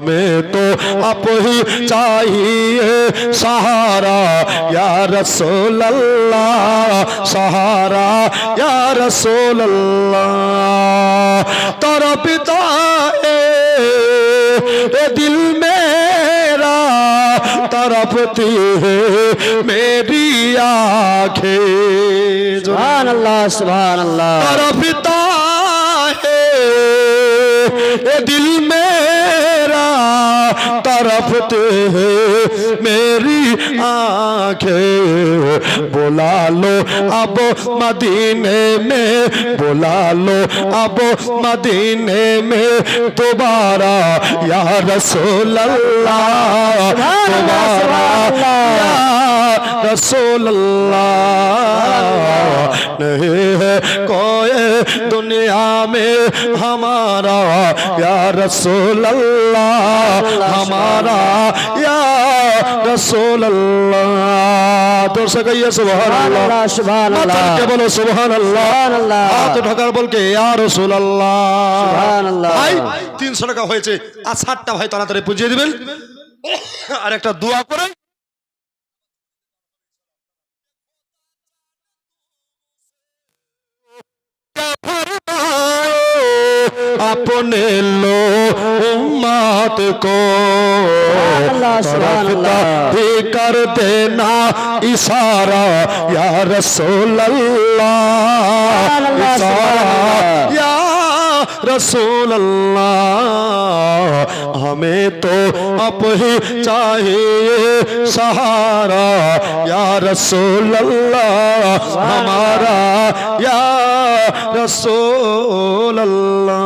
हमें तो आप ही चाहिए सहारा या रसूल अल्लाह, सहारा या रसूल अल्लाह। तेरा पिता है दिल मेरा, तरफती है मेरी आंखें। सुभान अल्लाह सुभान अल्लाह। तरफता है दिल मेरा, तरफते है मेरी आंखें। बुला लो अब मदीने में, बुला लो अब मदीने में दोबारा या रसूल अल्लाह, दोबारा या रसूल अल्लाह। नहीं है कोई दुनिया में हमारा या रसूल अल्लाह, हमारा या रसूल अल्लाह। तो से कहिए सुभान अल्लाह, सुभान अल्लाह। के बोलो सुभान अल्लाह, हाथ उठाकर बोल के या रसूल अल्लाह, सुभान अल्लाह। ভাই 300 টাকা হয়েছে, আর 60টা ভাই তাড়াতাড়ি বুঝিয়ে দিবেন। আর একটা দোয়া করে अपने लो उम्मत को तरफता भी कर देना इशारा या रसूल अल्लाह, इशारा या रसूल अल्लाह। हमें तो आप ही चाहिए सहारा या रसूल अल्लाह, हमारा या रसूल अल्लाह।